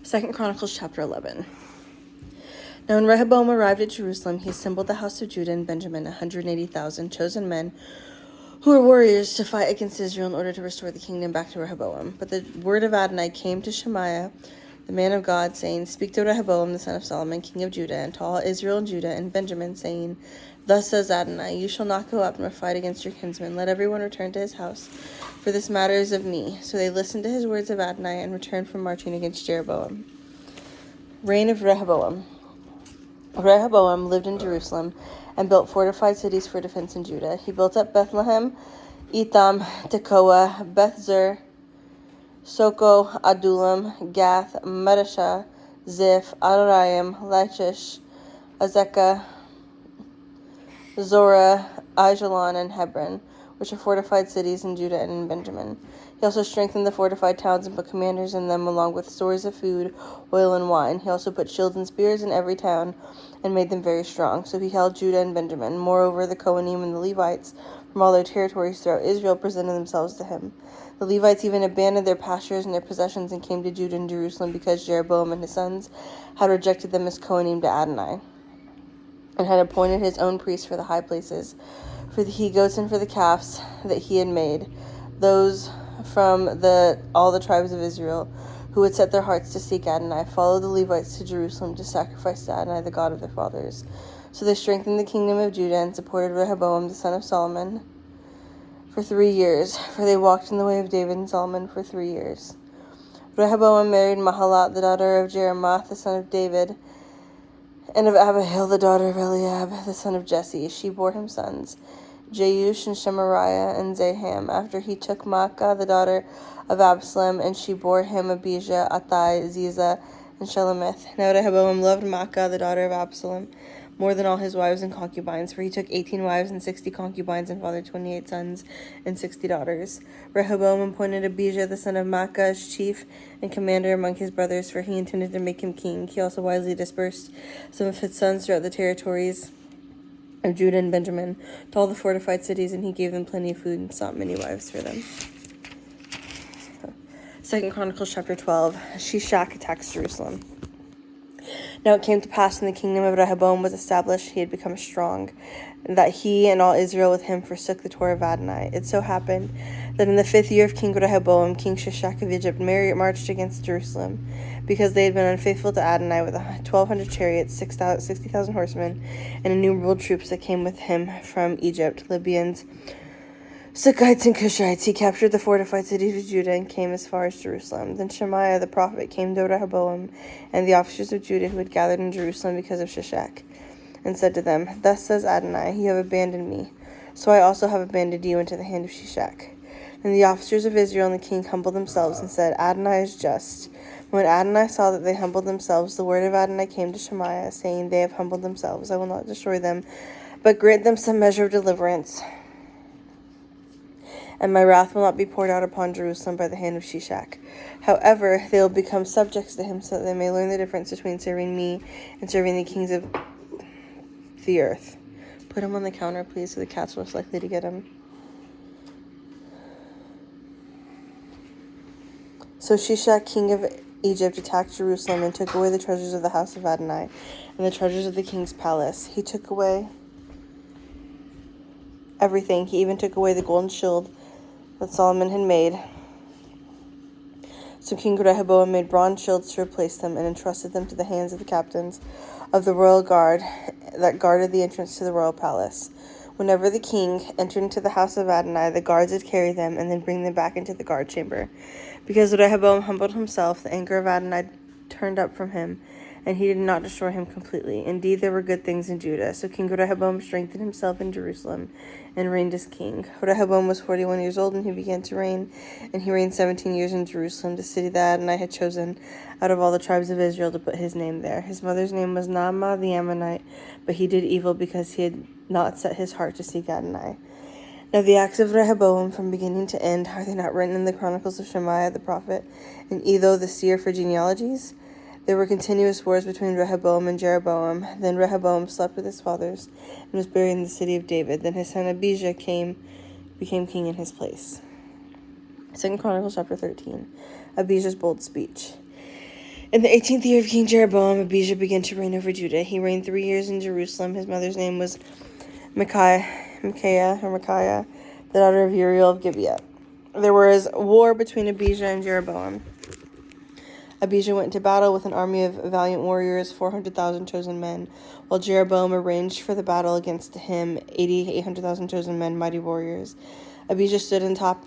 2 Chronicles chapter 11. Now when Rehoboam arrived at Jerusalem, he assembled the house of Judah and Benjamin, 180,000 chosen men who were warriors to fight against Israel in order to restore the kingdom back to Rehoboam. But the word of Adonai came to Shemaiah, the man of God, saying, Speak to Rehoboam, the son of Solomon, king of Judah, and to all Israel and Judah and Benjamin, saying, Thus says Adonai, You shall not go up nor fight against your kinsmen. Let everyone return to his house, for this matter is of me. So they listened to his words of Adonai and returned from marching against Jeroboam. Reign of Rehoboam. Rehoboam lived in Jerusalem and built fortified cities for defense in Judah. He built up Bethlehem, Etham, Tekoa, Beth-zur, Soko, Adullam, Gath, Mareshah, Ziph, Adoraim, Lachish, Azekah, Zorah, Aijalon, and Hebron, which are fortified cities in Judah and in Benjamin. He also strengthened the fortified towns and put commanders in them, along with stores of food, oil, and wine. He also put shields and spears in every town and made them very strong. So he held Judah and Benjamin. Moreover, the Kohanim and the Levites from all their territories throughout Israel presented themselves to him. The Levites even abandoned their pastures and their possessions and came to Judah and Jerusalem because Jeroboam and his sons had rejected them as Kohanim to Adonai, and had appointed his own priests for the high places, for the he-goats and for the calves that he had made, those from all the tribes of Israel, who had set their hearts to seek Adonai, followed the Levites to Jerusalem to sacrifice to Adonai, the God of their fathers. So they strengthened the kingdom of Judah and supported Rehoboam, the son of Solomon, for 3 years, for they walked in the way of David and Solomon for 3 years. Rehoboam married Mahalat, the daughter of Jeremoth, the son of David, and of Abihail, the daughter of Eliab, the son of Jesse. She bore him sons, Jeush and Shemariah and Zaham. After he took Maacah, the daughter of Absalom, and she bore him Abijah, Athai, Ziza, and Shelomith. Now Rehoboam loved Maacah, the daughter of Absalom, more than all his wives and concubines, for he took 18 wives and 60 concubines and fathered 28 sons and 60 daughters. Rehoboam appointed Abijah, the son of Maacah, as chief and commander among his brothers, for he intended to make him king. He also wisely dispersed some of his sons throughout the territories of Judah and Benjamin to all the fortified cities, and he gave them plenty of food and sought many wives for them. 2 Chronicles chapter 12. Shishak attacks Jerusalem. Now it came to pass when the kingdom of Rehoboam was established, he had become strong, and that he and all Israel with him forsook the Torah of Adonai. It so happened that in the 5th year of King Rehoboam, King Shishak of Egypt marched against Jerusalem, because they had been unfaithful to Adonai, with 1,200 chariots, 60,000 horsemen, and innumerable troops that came with him from Egypt, Libyans, Sukkites, and Cushites. He captured the fortified cities of Judah and came as far as Jerusalem. Then Shemaiah the prophet came to Rehoboam and the officers of Judah who had gathered in Jerusalem because of Shishak, and said to them, Thus says Adonai, You have abandoned me, so I also have abandoned you into the hand of Shishak. And the officers of Israel and the king humbled themselves and said, Adonai is just. When Adonai saw that they humbled themselves, the word of Adonai came to Shemaiah, saying, They have humbled themselves. I will not destroy them, but grant them some measure of deliverance. And my wrath will not be poured out upon Jerusalem by the hand of Shishak. However, they will become subjects to him, so that they may learn the difference between serving me and serving the kings of the earth. Put him on the counter, please, so the cat's most likely to get him. So Shishak, king of Egypt, attacked Jerusalem and took away the treasures of the house of Adonai and the treasures of the king's palace. He took away everything. He even took away the golden shield that Solomon had made. So King Rehoboam made bronze shields to replace them and entrusted them to the hands of the captains of the royal guard that guarded the entrance to the royal palace. Whenever the king entered into the house of Adonai, the guards would carry them and then bring them back into the guard chamber. Because Rehoboam humbled himself, the anger of Adonai turned up from him, and he did not destroy him completely. Indeed, there were good things in Judah. So King Rehoboam strengthened himself in Jerusalem and reigned as king. Rehoboam was 41 years old when he began to reign, and he reigned 17 years in Jerusalem, the city that Adonai had chosen out of all the tribes of Israel to put his name there. His mother's name was Naamah the Ammonite, but he did evil because he had not set his heart to seek Adonai. Now the acts of Rehoboam from beginning to end, are they not written in the Chronicles of Shemaiah the prophet, and Iddo the seer for genealogies? There were continuous wars between Rehoboam and Jeroboam. Then Rehoboam slept with his fathers and was buried in the city of David. Then his son Abijah became king in his place. 2 Chronicles chapter 13. Abijah's bold speech. In the 18th year of King Jeroboam, Abijah began to reign over Judah. He reigned 3 years in Jerusalem. His mother's name was Micaiah, the daughter of Uriel of Gibeah. There was war between Abijah and Jeroboam. Abijah went to battle with an army of valiant warriors, 400,000 chosen men, while Jeroboam arranged for the battle against him 800,000 chosen men, mighty warriors. Abijah stood on top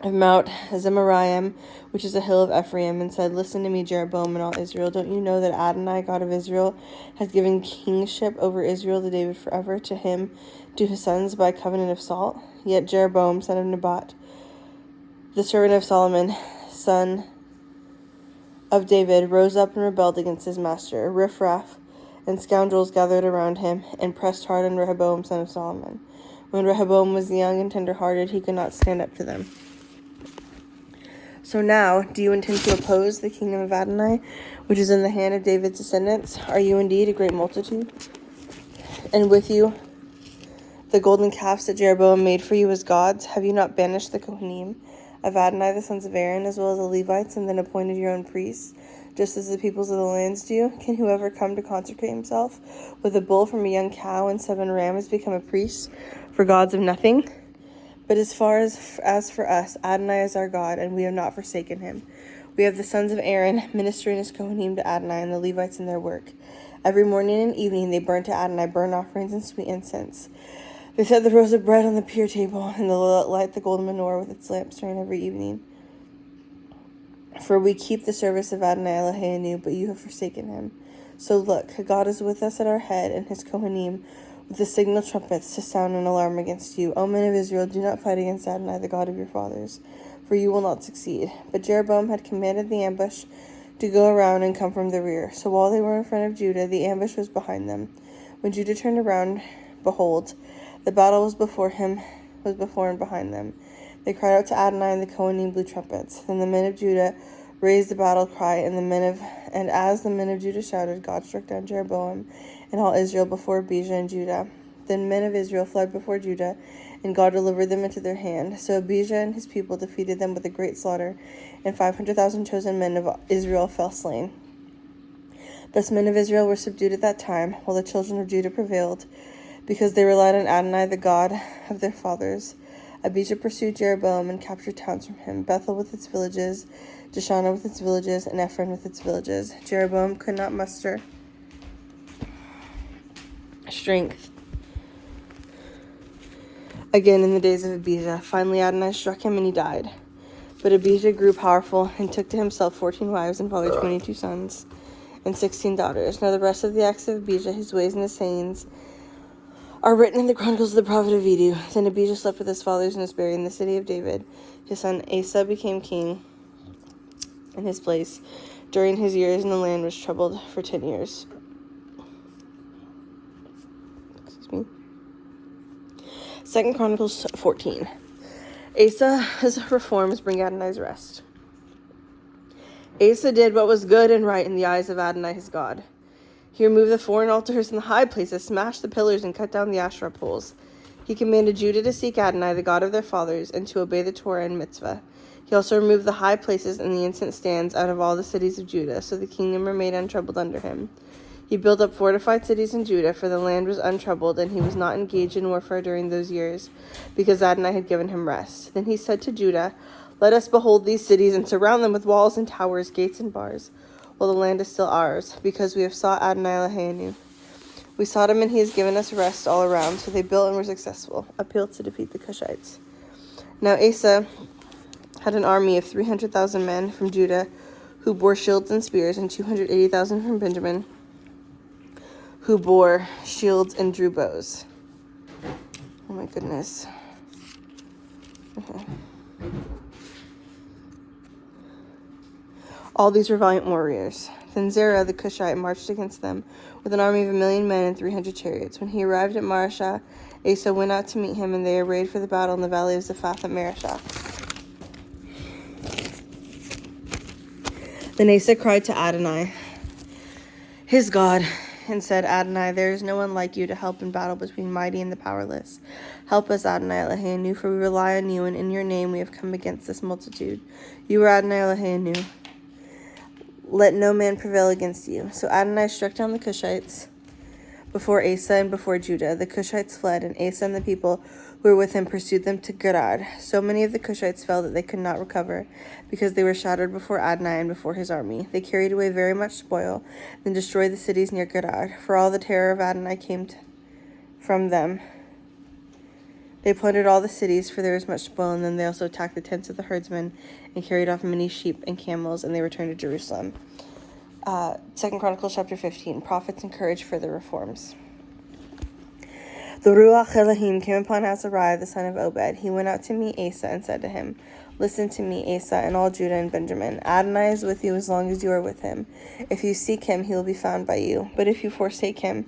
of Mount Zemaraim, which is a hill of Ephraim, and said, "Listen to me, Jeroboam and all Israel. Don't you know that Adonai, God of Israel, has given kingship over Israel to David forever, to him, to his sons, by covenant of salt? Yet Jeroboam, son of Nebat, the servant of Solomon, son of David, rose up and rebelled against his master. Riffraff and scoundrels gathered around him and pressed hard on Rehoboam, son of Solomon. When Rehoboam was young and tender-hearted, he could not stand up to them. So now, do you intend to oppose the kingdom of Adonai, which is in the hand of David's descendants? Are you indeed a great multitude? And with you the golden calves that Jeroboam made for you as gods? Have you not banished the Kohanim of Adonai, the sons of Aaron, as well as the Levites, and then appointed your own priests, just as the peoples of the lands do? Can whoever come to consecrate himself with a bull from a young cow and 7 rams become a priest for gods of nothing? But as for us, Adonai is our God, and we have not forsaken him. We have the sons of Aaron ministering as Kohanim to Adonai, and the Levites in their work. Every morning and evening they burn to Adonai burnt offerings and sweet incense. They set the rows of bread on the pure table, and they light the golden menorah with its lamps during every evening. For we keep the service of Adonai Eloheinu, but you have forsaken him. So look, God is with us at our head, and his Kohanim with the signal trumpets to sound an alarm against you. O men of Israel, do not fight against Adonai, the God of your fathers, for you will not succeed." But Jeroboam had commanded the ambush to go around and come from the rear. So while they were in front of Judah, the ambush was behind them. When Judah turned around, behold, the battle was before and behind them. They cried out to Adonai, and the Kohanim blew trumpets. Then the men of Judah raised the battle cry, and as the men of Judah shouted, God struck down Jeroboam and all Israel before Abijah and Judah. Then men of Israel fled before Judah, and God delivered them into their hand. So Abijah and his people defeated them with a great slaughter, and 500,000 chosen men of Israel fell slain. Thus men of Israel were subdued at that time, while the children of Judah prevailed, because they relied on Adonai, the God of their fathers. Abijah pursued Jeroboam and captured towns from him, Bethel with its villages, Jeshanah with its villages, and Ephraim with its villages. Jeroboam could not muster strength again in the days of Abijah. Finally Adonai struck him, and he died. But Abijah grew powerful and took to himself 14 wives and fathered 22 sons and 16 daughters. Now the rest of the acts of Abijah, his ways and his sayings, are written in the Chronicles of the prophet of Edu. Then Abijah slept with his fathers and was buried in the city of David. His son Asa became king in his place during his years, and the land was troubled for 10 years. Excuse me. 2 Chronicles 14. Asa's reforms bring Adonai's rest. Asa did what was good and right in the eyes of Adonai his God. He removed the foreign altars and the high places, smashed the pillars, and cut down the Asherah poles. He commanded Judah to seek Adonai, the God of their fathers, and to obey the Torah and mitzvah. He also removed the high places and the incense stands out of all the cities of Judah, so the kingdom remained untroubled under him. He built up fortified cities in Judah, for the land was untroubled, and he was not engaged in warfare during those years, because Adonai had given him rest. Then he said to Judah, "Let us behold these cities and surround them with walls and towers, gates and bars, while the land is still ours, because we have sought Adonai Eloheinu. We sought him, and he has given us rest all around." So they built and were successful, appealed to defeat the Cushites. Now Asa had an army of 300,000 men from Judah, who bore shields and spears, and 280,000 from Benjamin, who bore shields and drew bows. Oh my goodness. Okay. All these were valiant warriors. Then Zerah the Cushite marched against them with an army of 1,000,000 men and 300 chariots. When he arrived at Marashah, Asa went out to meet him, and they arrayed for the battle in the valley of Zaphath at Marashah. Then Asa cried to Adonai, his God, and said, "Adonai, there is no one like you to help in battle between mighty and the powerless. Help us, Adonai Eloheinu, for we rely on you, and in your name we have come against this multitude. You are Adonai Eloheinu. let no man prevail against you. So Adonai struck down the Cushites before Asa and before Judah. The Cushites fled, and Asa and the people who were with him pursued them to Gerar. So many of the Cushites fell that they could not recover, because they were shattered before Adonai and before his army. They carried away very much spoil, then destroyed the cities near Gerar, for all the terror of Adonai came from them. They plundered all the cities, for there was much spoil in them. They also attacked the tents of the herdsmen and carried off many sheep and camels, and they returned to Jerusalem. 2 Chronicles chapter 15. Prophets encourage further reforms. The Ruach Elohim came upon Azariah, the son of Obed. He went out to meet Asa and said to him, "Listen to me, Asa, and all Judah and Benjamin. Adonai is with you as long as you are with him. If you seek him, he will be found by you. But if you forsake him,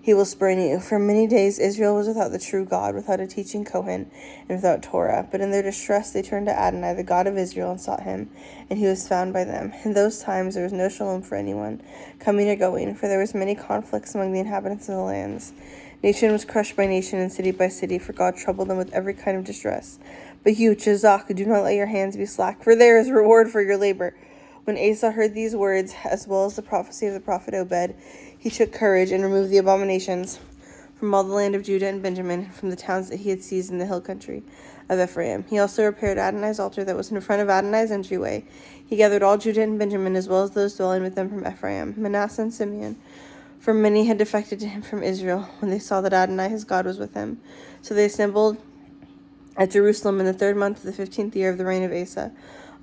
he will spurn you. For many days Israel was without the true God, without a teaching Kohen, and without Torah. But in their distress they turned to Adonai, the God of Israel, and sought him, and he was found by them. In those times there was no shalom for anyone, coming or going, for there was many conflicts among the inhabitants of the lands. Nation was crushed by nation, and city by city, for God troubled them with every kind of distress. But you, Chazak, do not let your hands be slack, for there is reward for your labor." When Asa heard these words, as well as the prophecy of the prophet Obed, he took courage and removed the abominations from all the land of Judah and Benjamin, from the towns that he had seized in the hill country of Ephraim. He also repaired Adonai's altar that was in front of Adonai's entryway. He gathered all Judah and Benjamin, as well as those dwelling with them from Ephraim, Manasseh and Simeon, for many had defected to him from Israel when they saw that Adonai his God was with him. So they assembled at Jerusalem in the 3rd month of the 15th year of the reign of Asa.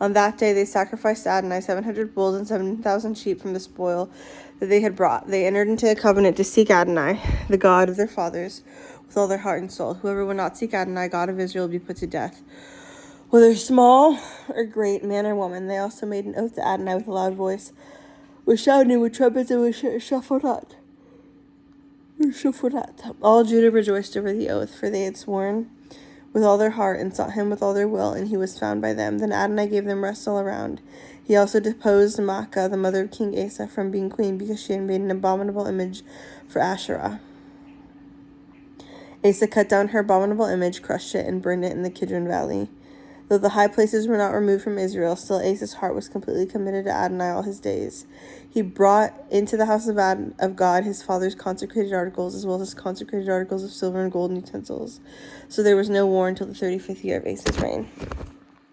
On that day they sacrificed to Adonai 700 bulls and 7,000 sheep from the spoil that they had brought. They entered into a covenant to seek Adonai, the God of their fathers, with all their heart and soul. Whoever would not seek Adonai, God of Israel, will be put to death, whether small or great, man or woman. They also made an oath to Adonai with a loud voice, with shouting, with trumpets, and with shofar. All Judah rejoiced over the oath, for they had sworn with all their heart and sought him with all their will, and he was found by them. Then Adonai gave them rest all around. He also deposed Maacah, the mother of King Asa, from being queen, because she had made an abominable image for Asherah. Asa cut down her abominable image, crushed it, and burned it in the Kidron Valley. Though the high places were not removed from Israel, still Asa's heart was completely committed to Adonai all his days. He brought into the house of God his father's consecrated articles, as well as his consecrated articles of silver and gold and utensils. So there was no war until the 35th year of Asa's reign.